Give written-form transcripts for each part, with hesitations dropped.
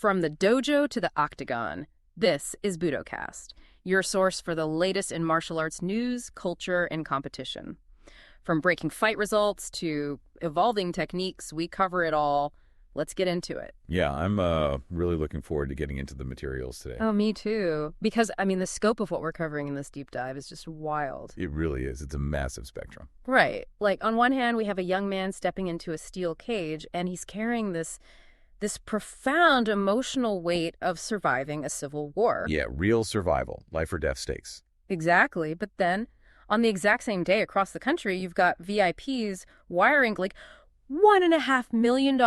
From the dojo to the octagon, this is Budocast, your source for the latest in martial arts news, culture, and competition. From breaking fight results to evolving techniques, we cover it all. Let's get into it. Yeah, I'm really looking forward to getting into the materials today. Oh, me too. Because, the scope of what we're covering in this deep dive is just wild. It really is. It's a massive spectrum. Right. Like, on one hand, we have a young man stepping into a steel cage, and he's carrying this profound emotional weight of surviving a civil war. Yeah, real survival, life or death stakes. Exactly. But then, on the exact same day across the country, you've got VIPs wiring like $1.5 million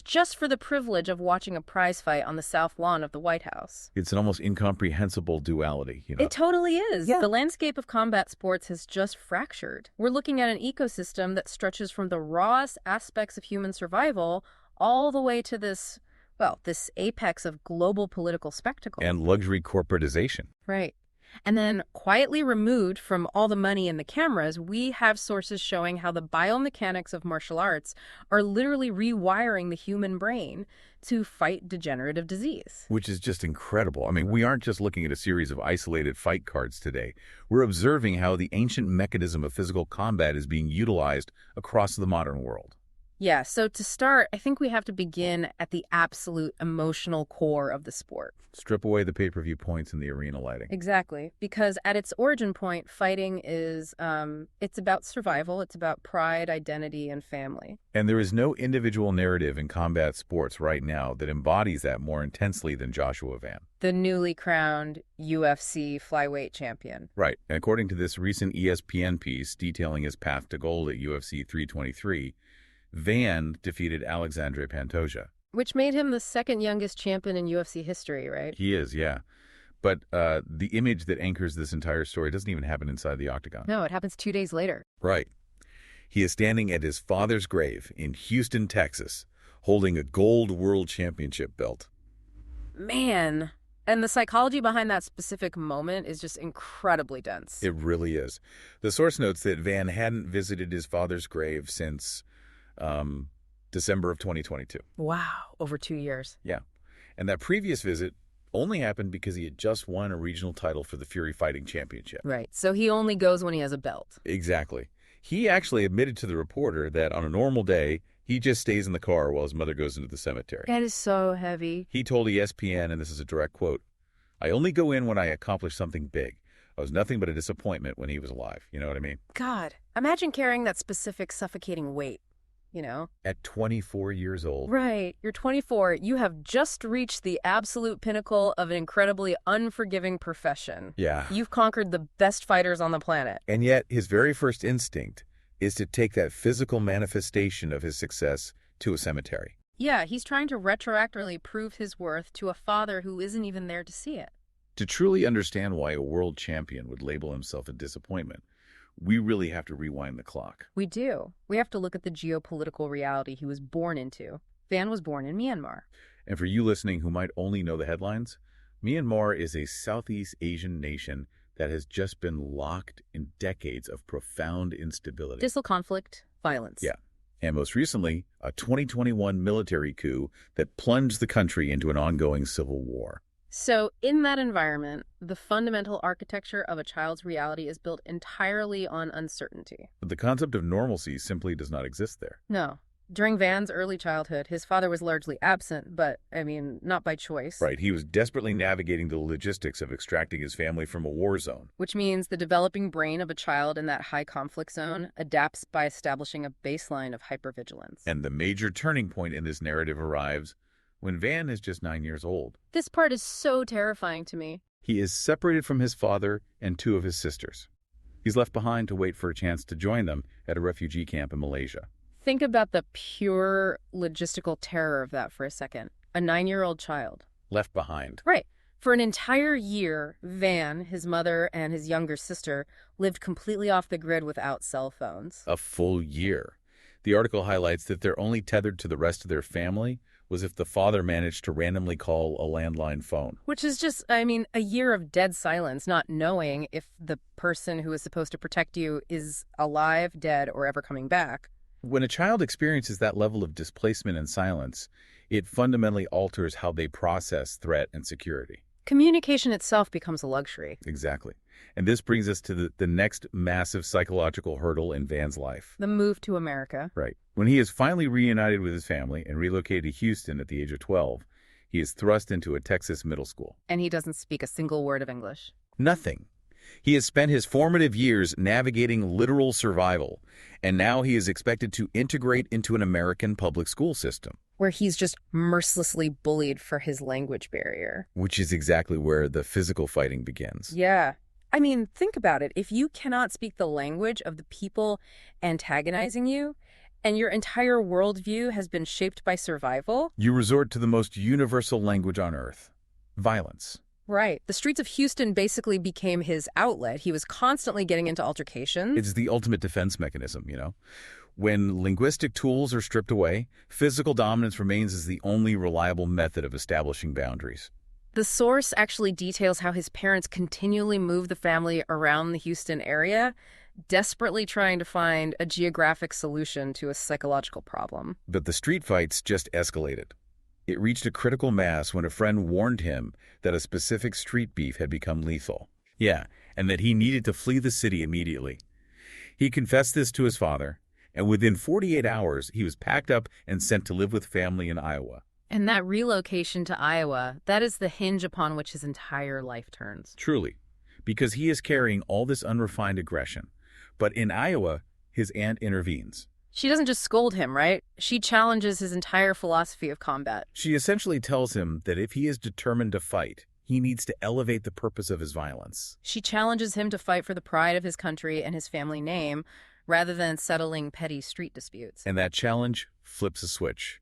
just for the privilege of watching a prize fight on the south lawn of the White House. It's an almost incomprehensible duality, you know. It totally is. Yeah. The landscape of combat sports has just fractured. We're looking at an ecosystem that stretches from the rawest aspects of human survival all the way to this apex of global political spectacle. And luxury corporatization. Right. And then, quietly removed from all the money and the cameras, we have sources showing how the biomechanics of martial arts are literally rewiring the human brain to fight degenerative disease. Which is just incredible. We aren't just looking at a series of isolated fight cards today. We're observing how the ancient mechanism of physical combat is being utilized across the modern world. Yeah, so to start, I think we have to begin at the absolute emotional core of the sport. Strip away the pay-per-view points and the arena lighting. Exactly, because at its origin point, fighting is, it's about survival, it's about pride, identity, and family. And there is no individual narrative in combat sports right now that embodies that more intensely than Joshua Van. The newly crowned UFC flyweight champion. Right, and according to this recent ESPN piece detailing his path to gold at UFC 323, Van defeated Alexandre Pantoja. Which made him the second youngest champion in UFC history, right? He is, yeah. But the image that anchors this entire story doesn't even happen inside the octagon. No, it happens 2 days later. Right. He is standing at his father's grave in Houston, Texas, holding a gold world championship belt. Man. And the psychology behind that specific moment is just incredibly dense. It really is. The source notes that Van hadn't visited his father's grave since December of 2022. Wow, over 2 years. Yeah. And that previous visit only happened because he had just won a regional title for the Fury Fighting Championship. Right. So he only goes when he has a belt. Exactly. He actually admitted to the reporter that on a normal day, he just stays in the car while his mother goes into the cemetery. That is so heavy. He told ESPN, and this is a direct quote, "I only go in when I accomplish something big. I was nothing but a disappointment when he was alive." You know what I mean? God, imagine carrying that specific suffocating weight. At 24 years old. Right. You're 24. You have just reached the absolute pinnacle of an incredibly unforgiving profession. Yeah. You've conquered the best fighters on the planet. And yet, his very first instinct is to take that physical manifestation of his success to a cemetery. Yeah, he's trying to retroactively prove his worth to a father who isn't even there to see it. To truly understand why a world champion would label himself a disappointment, we really have to rewind the clock. We do. We have to look at the geopolitical reality he was born into. Van was born in Myanmar. And for you listening who might only know the headlines, Myanmar is a Southeast Asian nation that has just been locked in decades of profound instability. Distal conflict, violence. Yeah. And most recently, a 2021 military coup that plunged the country into an ongoing civil war. So in that environment, the fundamental architecture of a child's reality is built entirely on uncertainty. But the concept of normalcy simply does not exist there. No. During Van's early childhood, his father was largely absent, but, not by choice. Right. He was desperately navigating the logistics of extracting his family from a war zone. Which means the developing brain of a child in that high conflict zone adapts by establishing a baseline of hypervigilance. And the major turning point in this narrative arrives when Van is just 9 years old. This part is so terrifying to me. He is separated from his father and two of his sisters. He's left behind to wait for a chance to join them at a refugee camp in Malaysia. Think about the pure logistical terror of that for a second. A 9-year-old child. Left behind. Right. For an entire year, Van, his mother, and his younger sister lived completely off the grid without cell phones. A full year. The article highlights that they're only tethered to the rest of their family was if the father managed to randomly call a landline phone. Which is just, a year of dead silence, not knowing if the person who is supposed to protect you is alive, dead, or ever coming back. When a child experiences that level of displacement and silence, it fundamentally alters how they process threat and security. Communication itself becomes a luxury. Exactly. And this brings us to the next massive psychological hurdle in Van's life. The move to America. Right. When he is finally reunited with his family and relocated to Houston at the age of 12, he is thrust into a Texas middle school. And he doesn't speak a single word of English. Nothing. He has spent his formative years navigating literal survival, and now he is expected to integrate into an American public school system. Where he's just mercilessly bullied for his language barrier. Which is exactly where the physical fighting begins. Yeah. I mean, think about it. If you cannot speak the language of the people antagonizing you, and your entire worldview has been shaped by survival... You resort to the most universal language on earth. Violence. Right. The streets of Houston basically became his outlet. He was constantly getting into altercations. It's the ultimate defense mechanism, you know. When linguistic tools are stripped away, physical dominance remains as the only reliable method of establishing boundaries. The source actually details how his parents continually moved the family around the Houston area, desperately trying to find a geographic solution to a psychological problem. But the street fights just escalated. It reached a critical mass when a friend warned him that a specific street beef had become lethal. Yeah, and that he needed to flee the city immediately. He confessed this to his father, and within 48 hours, he was packed up and sent to live with family in Iowa. And that relocation to Iowa, that is the hinge upon which his entire life turns. Truly, because he is carrying all this unrefined aggression. But in Iowa, his aunt intervenes. She doesn't just scold him, right? She challenges his entire philosophy of combat. She essentially tells him that if he is determined to fight, he needs to elevate the purpose of his violence. She challenges him to fight for the pride of his country and his family name, rather than settling petty street disputes. And that challenge flips a switch.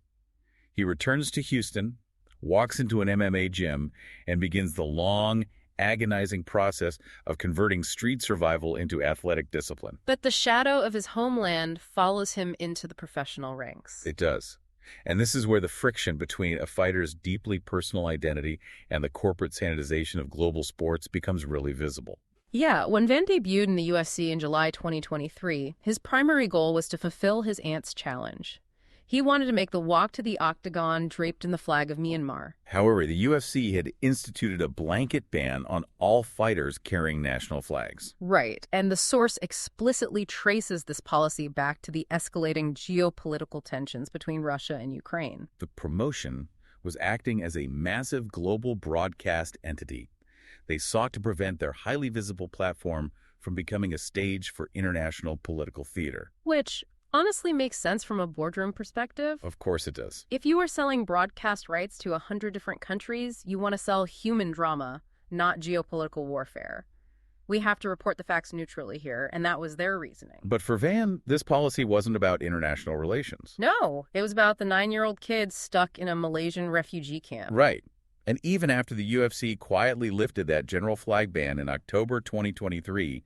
He returns to Houston, walks into an MMA gym, and begins the long, agonizing process of converting street survival into athletic discipline. But the shadow of his homeland follows him into the professional ranks. It does. And this is where the friction between a fighter's deeply personal identity and the corporate sanitization of global sports becomes really visible. Yeah, when Van debuted in the UFC in July 2023, his primary goal was to fulfill his aunt's challenge. He wanted to make the walk to the octagon draped in the flag of Myanmar. However, the UFC had instituted a blanket ban on all fighters carrying national flags. Right, and the source explicitly traces this policy back to the escalating geopolitical tensions between Russia and Ukraine. The promotion was acting as a massive global broadcast entity. They sought to prevent their highly visible platform from becoming a stage for international political theater. Which honestly makes sense from a boardroom perspective. Of course it does. If you are selling broadcast rights to 100 different countries, you want to sell human drama, not geopolitical warfare. We have to report the facts neutrally here, and that was their reasoning. But for Van, this policy wasn't about international relations. No, it was about the 9-year-old kid stuck in a Malaysian refugee camp. Right. And even after the UFC quietly lifted that general flag ban in October 2023,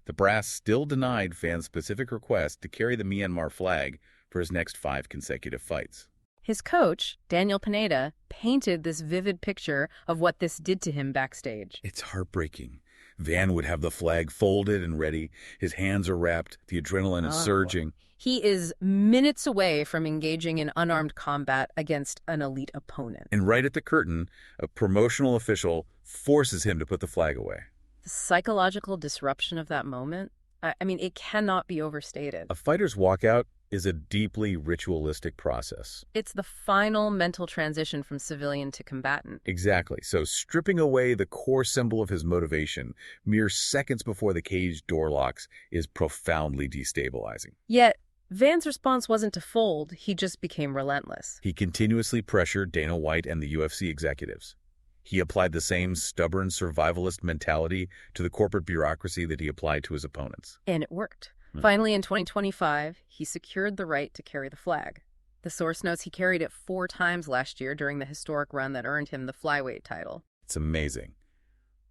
the brass still denied Van's specific request to carry the Myanmar flag for his next 5 consecutive fights. His coach, Daniel Pineda, painted this vivid picture of what this did to him backstage. It's heartbreaking. Van would have the flag folded and ready. His hands are wrapped. The adrenaline is surging. He is minutes away from engaging in unarmed combat against an elite opponent. And right at the curtain, a promotional official forces him to put the flag away. The psychological disruption of that moment, I mean, it cannot be overstated. A fighter's walkout is a deeply ritualistic process. It's the final mental transition from civilian to combatant. Exactly. So stripping away the core symbol of his motivation mere seconds before the cage door locks is profoundly destabilizing. Yet, Van's response wasn't to fold, he just became relentless. He continuously pressured Dana White and the UFC executives. He applied the same stubborn survivalist mentality to the corporate bureaucracy that he applied to his opponents. And it worked. Finally, in 2025, he secured the right to carry the flag. The source notes he carried it 4 times last year during the historic run that earned him the flyweight title. It's amazing.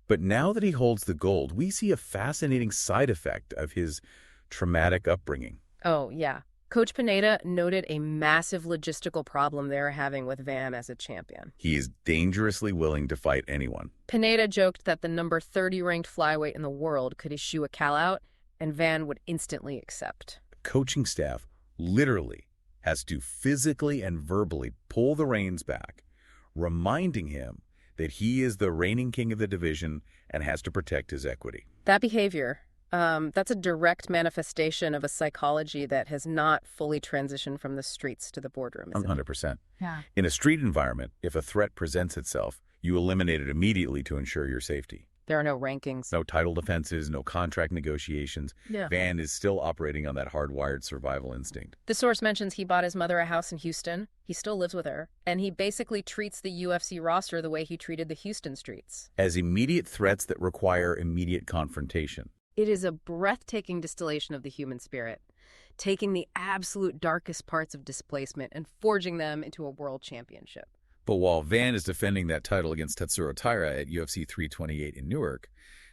But now that he holds the gold, we see a fascinating side effect of his traumatic upbringing. Oh, yeah. Coach Pineda noted a massive logistical problem they're having with Van as a champion. He is dangerously willing to fight anyone. Pineda joked that the number 30 ranked flyweight in the world could issue a call-out, and Van would instantly accept. The coaching staff literally has to physically and verbally pull the reins back, reminding him that he is the reigning king of the division and has to protect his equity. That behavior, that's a direct manifestation of a psychology that has not fully transitioned from the streets to the boardroom, isn't it? 100%. Yeah. In a street environment, if a threat presents itself, you eliminate it immediately to ensure your safety. There are no rankings. No title defenses, no contract negotiations. Yeah. Van is still operating on that hardwired survival instinct. The source mentions he bought his mother a house in Houston. He still lives with her. And he basically treats the UFC roster the way he treated the Houston streets. As immediate threats that require immediate confrontation. It is a breathtaking distillation of the human spirit, taking the absolute darkest parts of displacement and forging them into a world championship. But while Van is defending that title against Tetsuro Taira at UFC 328 in Newark,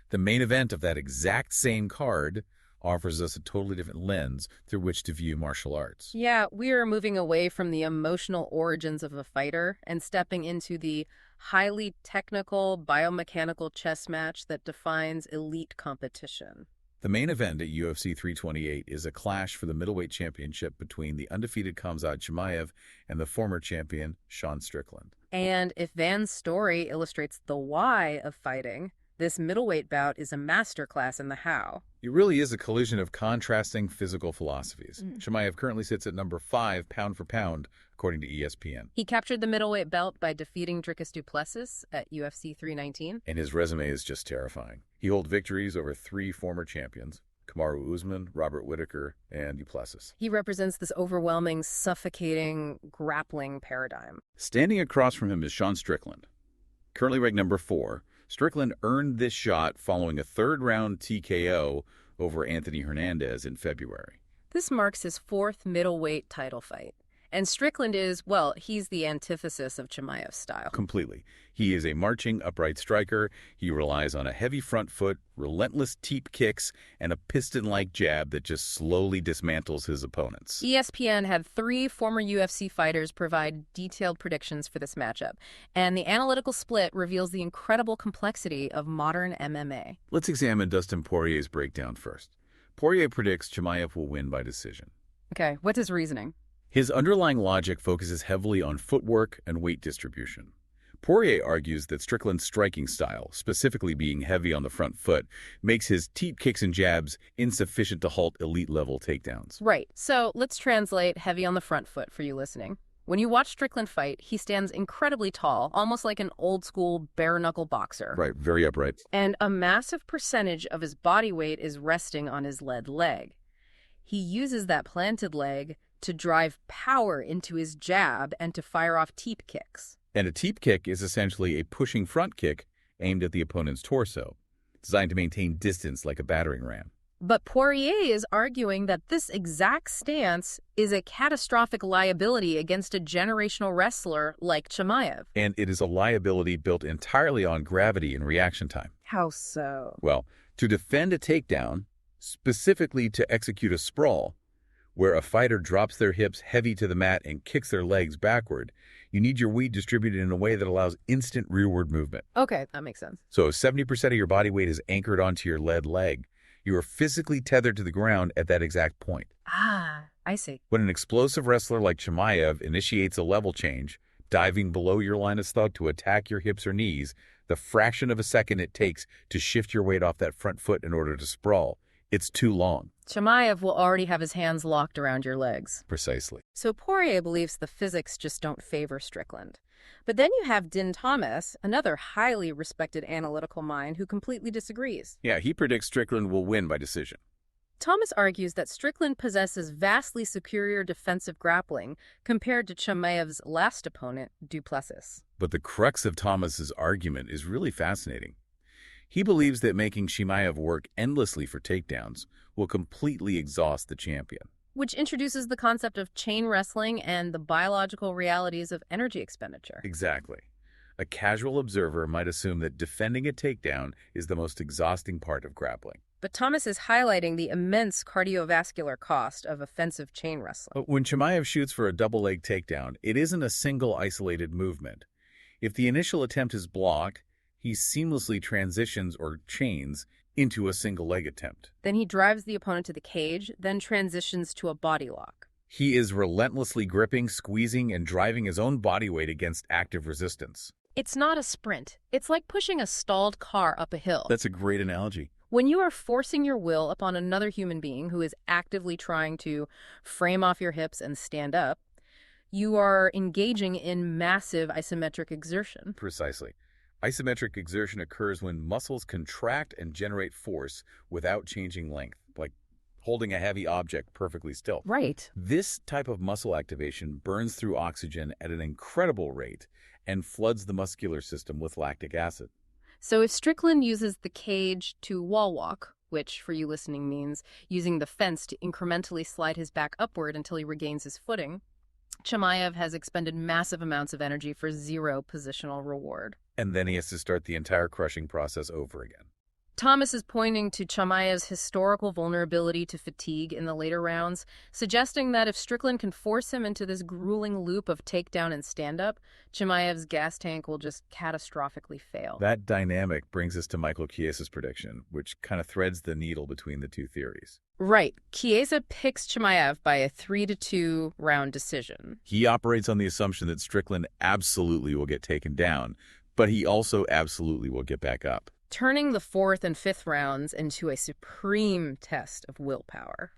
the main event of that exact same card offers us a totally different lens through which to view martial arts. Yeah, we are moving away from the emotional origins of a fighter and stepping into the highly technical, biomechanical chess match that defines elite competition. The main event at UFC 328 is a clash for the middleweight championship between the undefeated Khamzat Chimaev and the former champion Sean Strickland. And if Van's story illustrates the why of fighting, this middleweight bout is a masterclass in the how. It really is a collision of contrasting physical philosophies. Chimaev currently sits at number 5 pound for pound, according to ESPN. He captured the middleweight belt by defeating Dricus du Plessis at UFC 319. And his resume is just terrifying. He holds victories over 3 former champions, Kamaru Usman, Robert Whittaker, and du Plessis. He represents this overwhelming, suffocating, grappling paradigm. Standing across from him is Sean Strickland. Currently ranked number 4, Strickland earned this shot following a third-round TKO over Anthony Hernandez in February. This marks his 4th middleweight title fight. And Strickland is, well, he's the antithesis of Chimaev's style. Completely. He is a marching, upright striker. He relies on a heavy front foot, relentless teep kicks, and a piston-like jab that just slowly dismantles his opponents. ESPN had 3 former UFC fighters provide detailed predictions for this matchup, and the analytical split reveals the incredible complexity of modern MMA. Let's examine Dustin Poirier's breakdown first. Poirier predicts Chimaev will win by decision. Okay, what's his reasoning? His underlying logic focuses heavily on footwork and weight distribution. Poirier argues that Strickland's striking style, specifically being heavy on the front foot, makes his teep kicks and jabs insufficient to halt elite-level takedowns. Right. So let's translate heavy on the front foot for you listening. When you watch Strickland fight, he stands incredibly tall, almost like an old-school bare-knuckle boxer. Right, very upright. And a massive percentage of his body weight is resting on his lead leg. He uses that planted leg to drive power into his jab and to fire off teep kicks. And a teep kick is essentially a pushing front kick aimed at the opponent's torso, designed to maintain distance like a battering ram. But Poirier is arguing that this exact stance is a catastrophic liability against a generational wrestler like Chimaev. And it is a liability built entirely on gravity and reaction time. How so? Well, to defend a takedown, specifically to execute a sprawl, where a fighter drops their hips heavy to the mat and kicks their legs backward, you need your weight distributed in a way that allows instant rearward movement. Okay, that makes sense. So if 70% of your body weight is anchored onto your lead leg, you are physically tethered to the ground at that exact point. Ah, I see. When an explosive wrestler like Chimaev initiates a level change, diving below your line of thought to attack your hips or knees, the fraction of a second it takes to shift your weight off that front foot in order to sprawl, it's too long. Chimaev will already have his hands locked around your legs. Precisely. So Poirier believes the physics just don't favor Strickland. But then you have Din Thomas, another highly respected analytical mind, who completely disagrees. Yeah, he predicts Strickland will win by decision. Thomas argues that Strickland possesses vastly superior defensive grappling compared to Chimaev's last opponent, du Plessis. But the crux of Thomas's argument is really fascinating. He believes that making Chimaev work endlessly for takedowns will completely exhaust the champion. Which introduces the concept of chain wrestling and the biological realities of energy expenditure. Exactly. A casual observer might assume that defending a takedown is the most exhausting part of grappling. But Thomas is highlighting the immense cardiovascular cost of offensive chain wrestling. But when Chimaev shoots for a double-leg takedown, it isn't a single isolated movement. If the initial attempt is blocked, he seamlessly transitions or chains into a single leg attempt. Then he drives the opponent to the cage, then transitions to a body lock. He is relentlessly gripping, squeezing, and driving his own body weight against active resistance. It's not a sprint. It's like pushing a stalled car up a hill. That's a great analogy. When you are forcing your will upon another human being who is actively trying to frame off your hips and stand up, you are engaging in massive isometric exertion. Precisely. Isometric exertion occurs when muscles contract and generate force without changing length, like holding a heavy object perfectly still. Right. This type of muscle activation burns through oxygen at an incredible rate and floods the muscular system with lactic acid. So if Strickland uses the cage to wall walk, which for you listening means using the fence to incrementally slide his back upward until he regains his footing, Chimaev has expended massive amounts of energy for zero positional reward. And then he has to start the entire crushing process over again. Thomas is pointing to Chimaev's historical vulnerability to fatigue in the later rounds, suggesting that if Strickland can force him into this grueling loop of takedown and stand-up, Chimaev's gas tank will just catastrophically fail. That dynamic brings us to Michael Chiesa's prediction, which kind of threads the needle between the two theories. Right. Chiesa picks Chimaev by a 3-2 round decision. He operates on the assumption that Strickland absolutely will get taken down, but he also absolutely will get back up, turning the 4th and 5th rounds into a supreme test of willpower.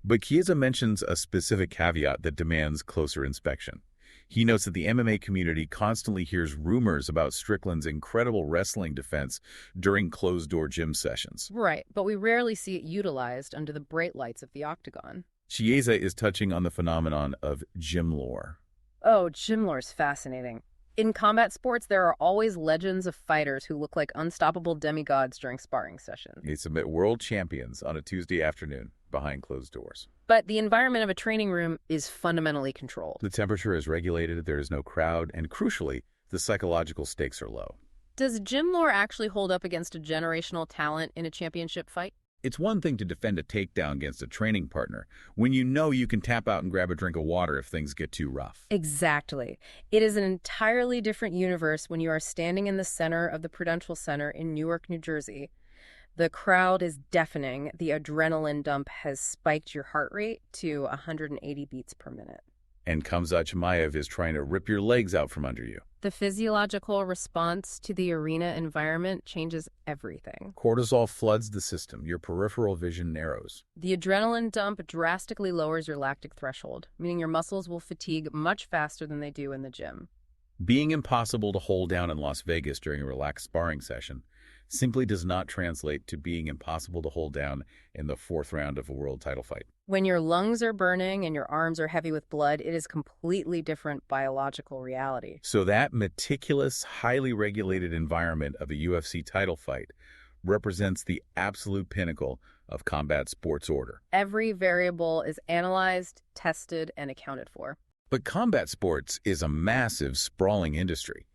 But Chiesa mentions a specific caveat that demands closer inspection. He notes that the MMA community constantly hears rumors about Strickland's incredible wrestling defense during closed-door gym sessions. Right, but we rarely see it utilized under the bright lights of the octagon. Chiesa is touching on the phenomenon of gym lore. Oh, gym lore's fascinating. In combat sports, there are always legends of fighters who look like unstoppable demigods during sparring sessions. They submit world champions on a Tuesday afternoon behind closed doors. But the environment of a training room is fundamentally controlled. The temperature is regulated, there is no crowd, and crucially, the psychological stakes are low. Does gym lore actually hold up against a generational talent in a championship fight? It's one thing to defend a takedown against a training partner when you know you can tap out and grab a drink of water if things get too rough. Exactly. It is an entirely different universe when you are standing in the center of the Prudential Center in Newark, New Jersey. The crowd is deafening. The adrenaline dump has spiked your heart rate to 180 beats per minute. And Khamzat Chimaev is trying to rip your legs out from under you. The physiological response to the arena environment changes everything. Cortisol floods the system. Your peripheral vision narrows. The adrenaline dump drastically lowers your lactic threshold, meaning your muscles will fatigue much faster than they do in the gym. Being impossible to hold down in Las Vegas during a relaxed sparring session simply does not translate to being impossible to hold down in the 4th round of a world title fight. When your lungs are burning and your arms are heavy with blood, it is completely different biological reality. So that meticulous, highly regulated environment of a UFC title fight represents the absolute pinnacle of combat sports order. Every variable is analyzed, tested, and accounted for. But combat sports is a massive, sprawling industry.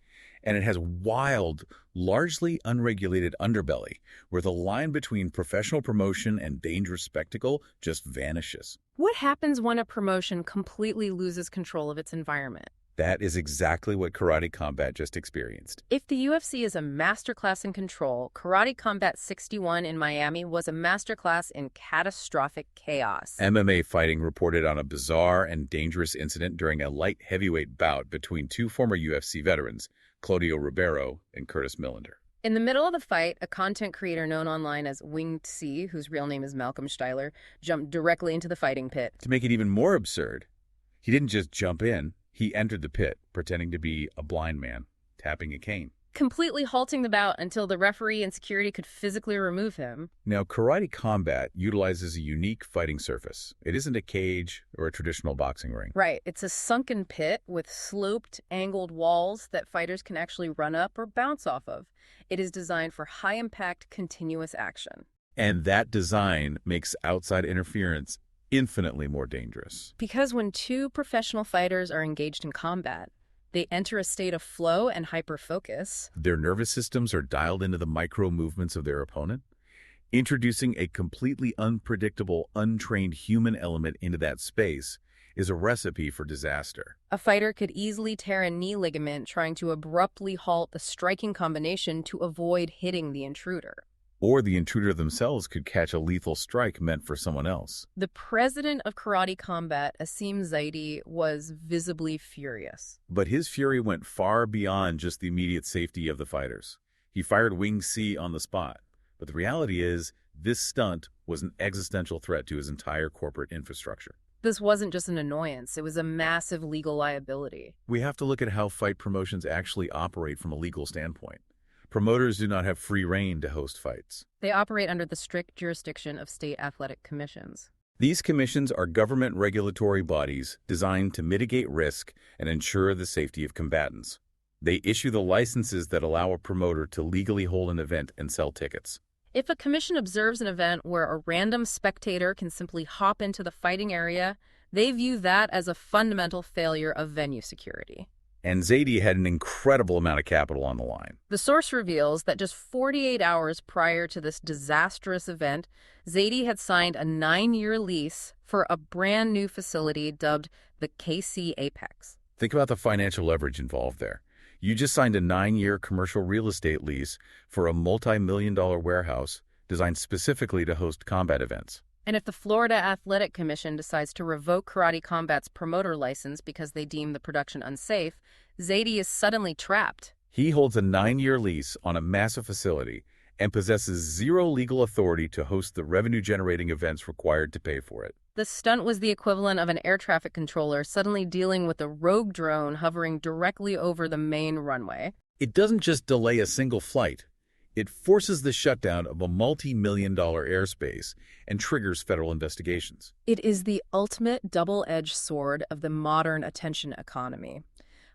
And it has wild, largely unregulated underbelly, where the line between professional promotion and dangerous spectacle just vanishes. What happens when a promotion completely loses control of its environment? That is exactly what Karate Combat just experienced. If the UFC is a masterclass in control, Karate Combat 61 in Miami was a masterclass in catastrophic chaos. MMA Fighting reported on a bizarre and dangerous incident during a light heavyweight bout between two former UFC veterans, Claudio Ribeiro and Curtis Millender. In the middle of the fight, a content creator known online as Winged C, whose real name is Malcolm Steiler, jumped directly into the fighting pit. To make it even more absurd, he didn't just jump in, he entered the pit, pretending to be a blind man, tapping a cane, completely halting the bout until the referee and security could physically remove him. Now, Karate Combat utilizes a unique fighting surface. It isn't a cage or a traditional boxing ring. Right. It's a sunken pit with sloped, angled walls that fighters can actually run up or bounce off of. It is designed for high-impact, continuous action. And that design makes outside interference infinitely more dangerous. Because when two professional fighters are engaged in combat, they enter a state of flow and hyperfocus. Their nervous systems are dialed into the micro movements of their opponent. Introducing a completely unpredictable, untrained human element into that space is a recipe for disaster. A fighter could easily tear a knee ligament trying to abruptly halt the striking combination to avoid hitting the intruder. Or the intruder themselves could catch a lethal strike meant for someone else. The president of Karate Combat, Asim Zaidi, was visibly furious. But his fury went far beyond just the immediate safety of the fighters. He fired Wing C on the spot. But the reality is, this stunt was an existential threat to his entire corporate infrastructure. This wasn't just an annoyance, it was a massive legal liability. We have to look at how fight promotions actually operate from a legal standpoint. Promoters do not have free rein to host fights. They operate under the strict jurisdiction of state athletic commissions. These commissions are government regulatory bodies designed to mitigate risk and ensure the safety of combatants. They issue the licenses that allow a promoter to legally hold an event and sell tickets. If a commission observes an event where a random spectator can simply hop into the fighting area, they view that as a fundamental failure of venue security. And Zaidi had an incredible amount of capital on the line. The source reveals that just 48 hours prior to this disastrous event, Zaidi had signed a 9-year lease for a brand new facility dubbed the KC Apex. Think about the financial leverage involved there. You just signed a 9-year commercial real estate lease for a multi-million-dollar warehouse designed specifically to host combat events. And if the Florida Athletic Commission decides to revoke Karate Combat's promoter license because they deem the production unsafe, Zaidi is suddenly trapped. He holds a 9-year lease on a massive facility and possesses zero legal authority to host the revenue-generating events required to pay for it. The stunt was the equivalent of an air traffic controller suddenly dealing with a rogue drone hovering directly over the main runway. It doesn't just delay a single flight. It forces the shutdown of a multi-million-dollar airspace and triggers federal investigations. It is the ultimate double-edged sword of the modern attention economy.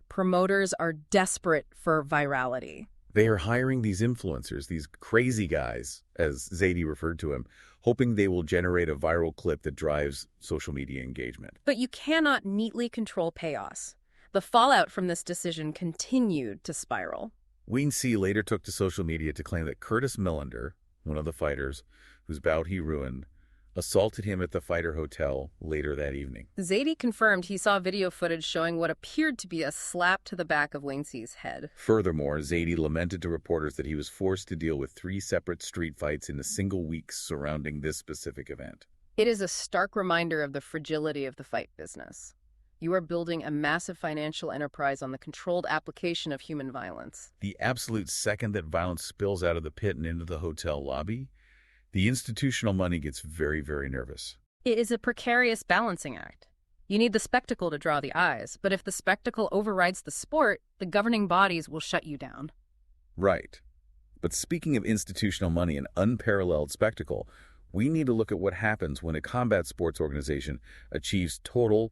Promoters are desperate for virality. They are hiring these influencers, these crazy guys, as Zaidi referred to him, hoping they will generate a viral clip that drives social media engagement. But you cannot neatly control chaos. The fallout from this decision continued to spiral. Wayne C. later took to social media to claim that Curtis Millender, one of the fighters, whose bout he ruined, assaulted him at the fighter hotel later that evening. Zaidi confirmed he saw video footage showing what appeared to be a slap to the back of Wayne C.'s head. Furthermore, Zaidi lamented to reporters that he was forced to deal with 3 separate street fights in a single week surrounding this specific event. It is a stark reminder of the fragility of the fight business. You are building a massive financial enterprise on the controlled application of human violence. The absolute second that violence spills out of the pit and into the hotel lobby, the institutional money gets very, very nervous. It is a precarious balancing act. You need the spectacle to draw the eyes, but if the spectacle overrides the sport, the governing bodies will shut you down. Right. But speaking of institutional money and unparalleled spectacle, we need to look at what happens when a combat sports organization achieves total,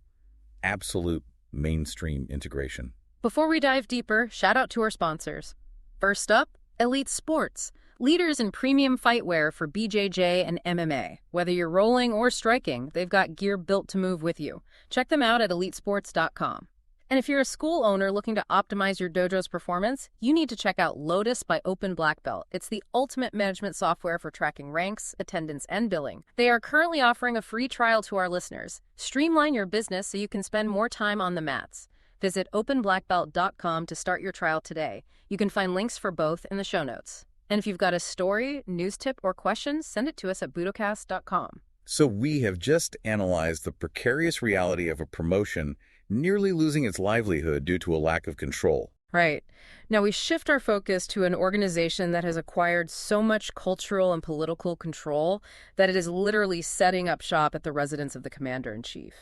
absolute mainstream integration. Before we dive deeper, shout out to our sponsors. First up, Elite Sports, leaders in premium fightwear for BJJ and MMA. Whether you're rolling or striking, they've got gear built to move with you. Check them out at elitesports.com. And if you're a school owner looking to optimize your dojo's performance, you need to check out Lotus by Open Black Belt. It's the ultimate management software for tracking ranks, attendance, and billing. They are currently offering a free trial to our listeners. Streamline your business so you can spend more time on the mats. Visit openblackbelt.com to start your trial today. You can find links for both in the show notes. And if you've got a story, news tip, or question, send it to us at budocast.com. So we have just analyzed the precarious reality of a promotion nearly losing its livelihood due to a lack of control. Right. Now we shift our focus to an organization that has acquired so much cultural and political control that it is literally setting up shop at the residence of the commander-in-chief.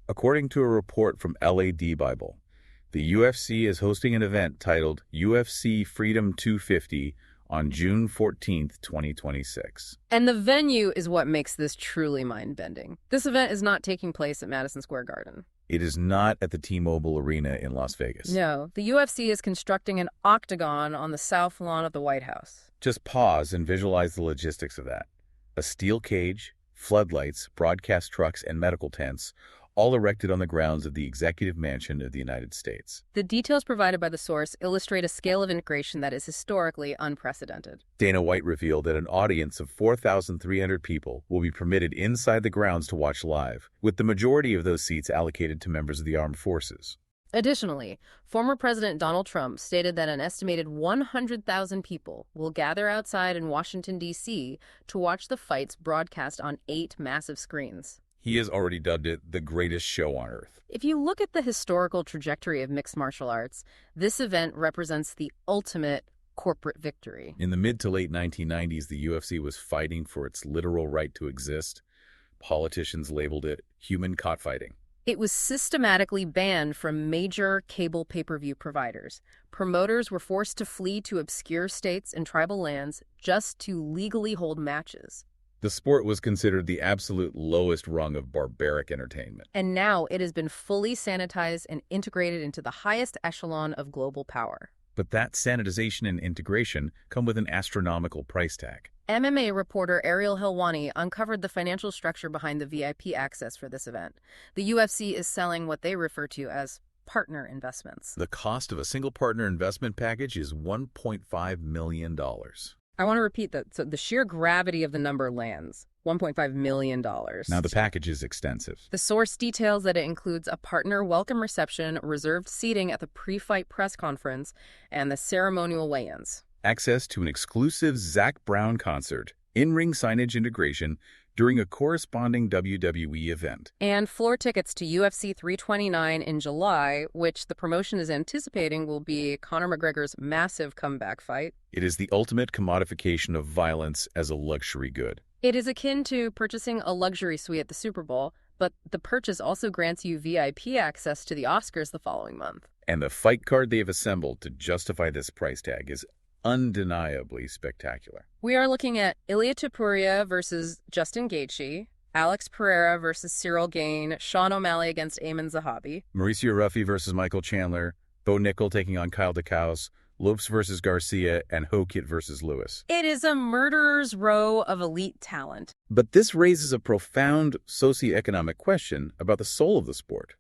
According to a report from LAD Bible, the UFC is hosting an event titled UFC Freedom 250 on June 14th, 2026. And the venue is what makes this truly mind-bending. This event is not taking place at Madison Square Garden. It is not at the T-Mobile Arena in Las Vegas. No, the UFC is constructing an octagon on the south lawn of the White House. Just pause and visualize the logistics of that. A steel cage, floodlights, broadcast trucks, and medical tents, all erected on the grounds of the Executive Mansion of the United States. The details provided by the source illustrate a scale of integration that is historically unprecedented. Dana White revealed that an audience of 4,300 people will be permitted inside the grounds to watch live, with the majority of those seats allocated to members of the armed forces. Additionally, former President Donald Trump stated that an estimated 100,000 people will gather outside in Washington, D.C. to watch the fights broadcast on 8 massive screens. He has already dubbed it the greatest show on earth. If you look at the historical trajectory of mixed martial arts, this event represents the ultimate corporate victory. In the mid to late 1990s, the UFC was fighting for its literal right to exist. Politicians labeled it human cockfighting. It was systematically banned from major cable pay-per-view providers. Promoters were forced to flee to obscure states and tribal lands just to legally hold matches. The sport was considered the absolute lowest rung of barbaric entertainment. And now it has been fully sanitized and integrated into the highest echelon of global power. But that sanitization and integration come with an astronomical price tag. MMA reporter Ariel Helwani uncovered the financial structure behind the VIP access for this event. The UFC is selling what they refer to as partner investments. The cost of a single partner investment package is $1.5 million. I want to repeat that. So the sheer gravity of the number lands $1.5 million. Now, the package is extensive. The source details that it includes a partner welcome reception, reserved seating at the pre-fight press conference, and the ceremonial weigh-ins. Access to an exclusive Zac Brown concert, in-ring signage integration during a corresponding WWE event. And floor tickets to UFC 329 in July, which the promotion is anticipating will be Conor McGregor's massive comeback fight. It is the ultimate commodification of violence as a luxury good. It is akin to purchasing a luxury suite at the Super Bowl, but the purchase also grants you VIP access to the Oscars the following month. And the fight card they have assembled to justify this price tag is undeniably spectacular. We are looking at Ilia Topuria versus Justin Gaethje, Alex Pereira versus Cyril Gane, Sean O'Malley against Ayman Zahabi, Mauricio Ruffy versus Michael Chandler, Bo Nickel taking on Kyle DeCaus, Lopes versus Garcia, and Hokit versus Lewis. It is a murderer's row of elite talent. But this raises a profound socioeconomic question about the soul of the sport.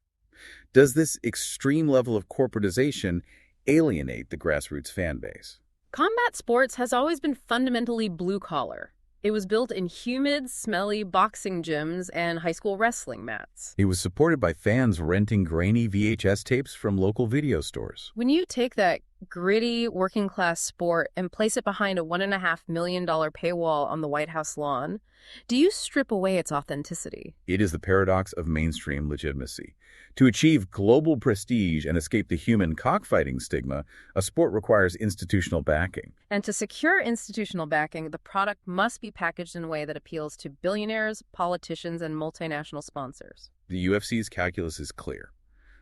Does this extreme level of corporatization alienate the grassroots fan base? Combat sports has always been fundamentally blue-collar. It was built in humid, smelly boxing gyms and high school wrestling mats. It was supported by fans renting grainy VHS tapes from local video stores. When you take that gritty, working-class sport and place it behind a $1.5 million paywall on the White House lawn, do you strip away its authenticity? It is the paradox of mainstream legitimacy. To achieve global prestige and escape the human cockfighting stigma, a sport requires institutional backing. And to secure institutional backing, the product must be packaged in a way that appeals to billionaires, politicians, and multinational sponsors. The UFC's calculus is clear.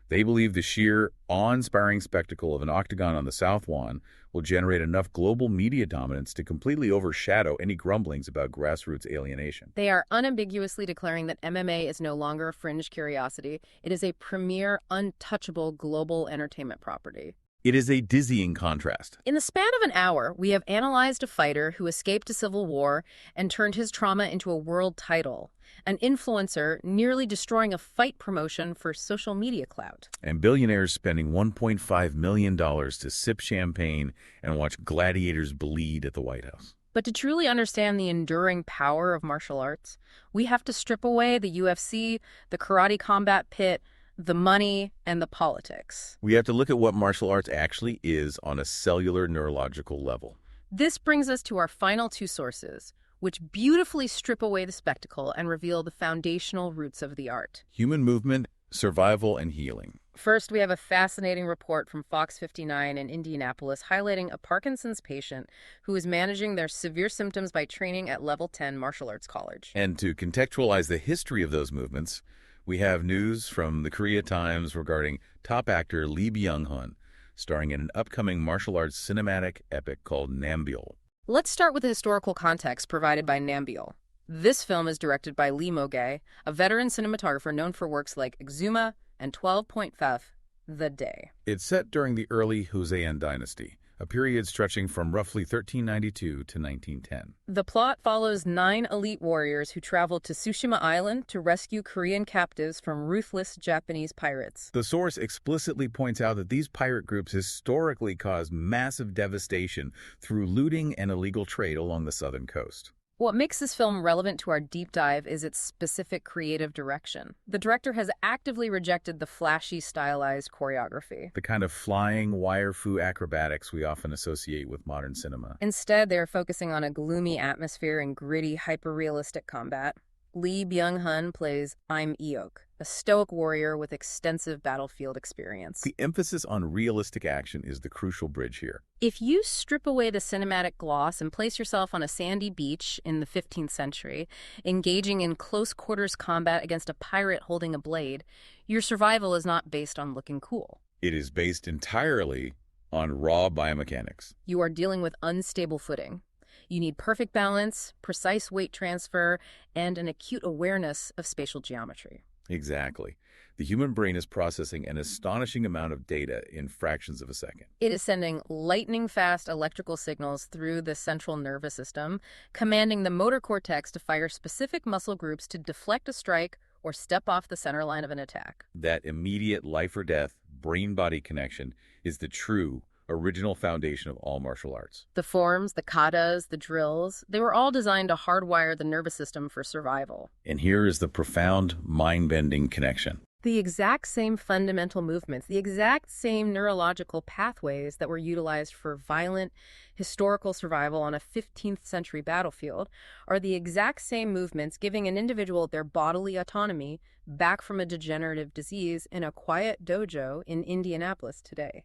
They believe the sheer, awe-inspiring spectacle of an octagon on the South Lawn will generate enough global media dominance to completely overshadow any grumblings about grassroots alienation. They are unambiguously declaring that MMA is no longer a fringe curiosity. It is a premier, untouchable global entertainment property. It is a dizzying contrast. In the span of an hour, we have analyzed a fighter who escaped a civil war and turned his trauma into a world title, an influencer nearly destroying a fight promotion for social media clout, And billionaires spending $1.5 million to sip champagne and watch gladiators bleed at the White House. But to truly understand the enduring power of martial arts, we have to strip away the UFC, the karate combat pit, the money, and the politics. We have to look at what martial arts actually is on a cellular neurological level. This brings us to our final two sources, which beautifully strip away the spectacle and reveal the foundational roots of the art. Human movement, survival, and healing. First, we have a fascinating report from Fox 59 in Indianapolis highlighting a Parkinson's patient who is managing their severe symptoms by training at Level 10 Martial Arts College. And to contextualize the history of those movements, we have news from the Korea Times regarding top actor Lee Byung-hun, starring in an upcoming martial arts cinematic epic called Nambeol. Let's start with the historical context provided by Nambeol. This film is directed by Lee Mogae, a veteran cinematographer known for works like Exuma and 12.5, The Day. It's set during the early Joseon dynasty, a period stretching from roughly 1392 to 1910. The plot follows 9 elite warriors who travel to Tsushima Island to rescue Korean captives from ruthless Japanese pirates. The source explicitly points out that these pirate groups historically caused massive devastation through looting and illegal trade along the southern coast. What makes this film relevant to our deep dive is its specific creative direction. The director has actively rejected the flashy, stylized choreography. The kind of flying, wire-fu acrobatics we often associate with modern cinema. Instead, they are focusing on a gloomy atmosphere and gritty, hyper-realistic combat. Lee Byung-hun plays Eok, a stoic warrior with extensive battlefield experience. The emphasis on realistic action is the crucial bridge here. If you strip away the cinematic gloss and place yourself on a sandy beach in the 15th century, engaging in close-quarters combat against a pirate holding a blade, your survival is not based on looking cool. It is based entirely on raw biomechanics. You are dealing with unstable footing. You need perfect balance, precise weight transfer, and an acute awareness of spatial geometry. Exactly. The human brain is processing an astonishing amount of data in fractions of a second. It is sending lightning-fast electrical signals through the central nervous system, commanding the motor cortex to fire specific muscle groups to deflect a strike or step off the center line of an attack. That immediate life-or-death brain-body connection is the true original foundation of all martial arts. The forms, the katas, the drills, they were all designed to hardwire the nervous system for survival. And here is the profound, mind-bending connection. The exact same fundamental movements, the exact same neurological pathways that were utilized for violent, historical survival on a 15th century battlefield are the exact same movements giving an individual their bodily autonomy back from a degenerative disease in a quiet dojo in Indianapolis today.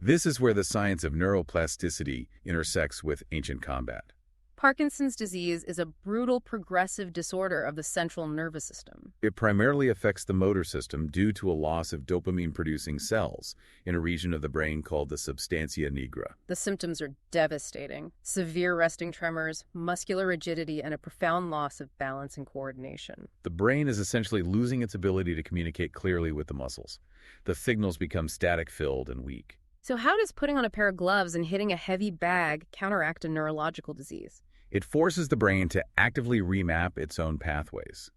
This is where the science of neuroplasticity intersects with ancient combat. Parkinson's disease is a brutal progressive disorder of the central nervous system. It primarily affects the motor system due to a loss of dopamine-producing cells in a region of the brain called the substantia nigra. The symptoms are devastating. Severe resting tremors, muscular rigidity, and a profound loss of balance and coordination. The brain is essentially losing its ability to communicate clearly with the muscles. The signals become static-filled and weak. So how does putting on a pair of gloves and hitting a heavy bag counteract a neurological disease? It forces the brain to actively remap its own pathways.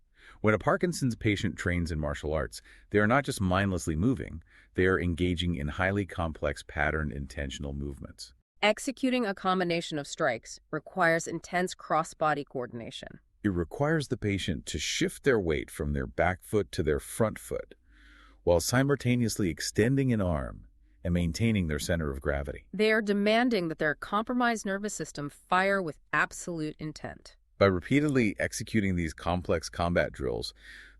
When a Parkinson's patient trains in martial arts, they are not just mindlessly moving, they are engaging in highly complex patterned intentional movements. Executing a combination of strikes requires intense cross-body coordination. It requires the patient to shift their weight from their back foot to their front foot, while simultaneously extending an arm and maintaining their center of gravity. They are demanding that their compromised nervous system fire with absolute intent. By repeatedly executing these complex combat drills,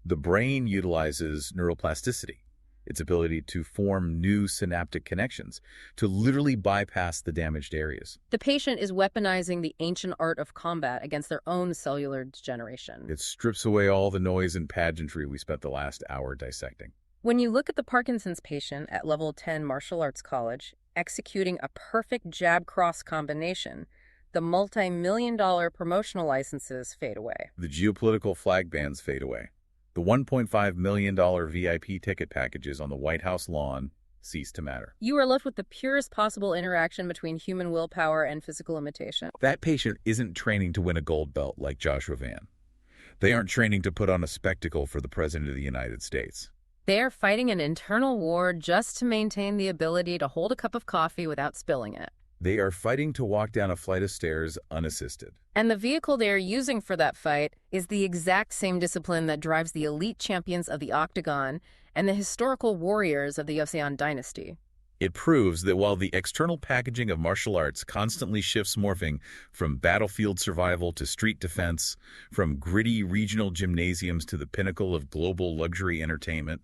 the brain utilizes neuroplasticity, its ability to form new synaptic connections, to literally bypass the damaged areas. The patient is weaponizing the ancient art of combat against their own cellular degeneration. It strips away all the noise and pageantry we spent the last hour dissecting. When you look at the Parkinson's patient at Level 10 Martial Arts College executing a perfect jab-cross combination, the multi-million-dollar promotional licenses fade away. The geopolitical flag bands fade away. The $1.5 million VIP ticket packages on the White House lawn cease to matter. You are left with the purest possible interaction between human willpower and physical imitation. That patient isn't training to win a gold belt like Joshua Van. They aren't training to put on a spectacle for the President of the United States. They are fighting an internal war just to maintain the ability to hold a cup of coffee without spilling it. They are fighting to walk down a flight of stairs unassisted. And the vehicle they are using for that fight is the exact same discipline that drives the elite champions of the Octagon and the historical warriors of the Joseon dynasty. It proves that while the external packaging of martial arts constantly shifts, morphing from battlefield survival to street defense, from gritty regional gymnasiums to the pinnacle of global luxury entertainment,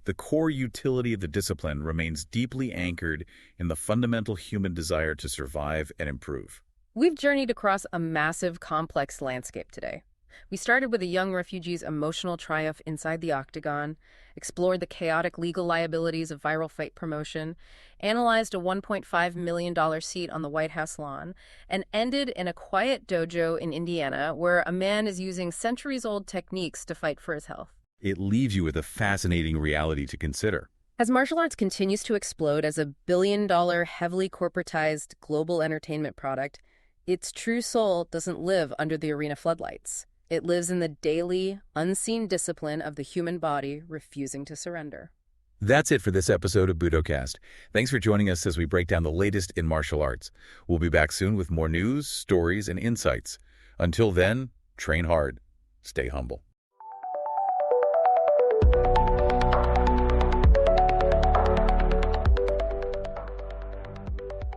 the core utility of the discipline remains deeply anchored in the fundamental human desire to survive and improve. We've journeyed across a massive, complex landscape today. We started with a young refugee's emotional triumph inside the Octagon, explored the chaotic legal liabilities of viral fight promotion, analyzed a $1.5 million seat on the White House lawn, and ended in a quiet dojo in Indiana where a man is using centuries-old techniques to fight for his health. It leaves you with a fascinating reality to consider. As martial arts continues to explode as a billion-dollar, heavily corporatized global entertainment product, its true soul doesn't live under the arena floodlights. It lives in the daily, unseen discipline of the human body refusing to surrender. That's it for this episode of Budocast. Thanks for joining us as we break down the latest in martial arts. We'll be back soon with more news, stories, and insights. Until then, train hard, stay humble.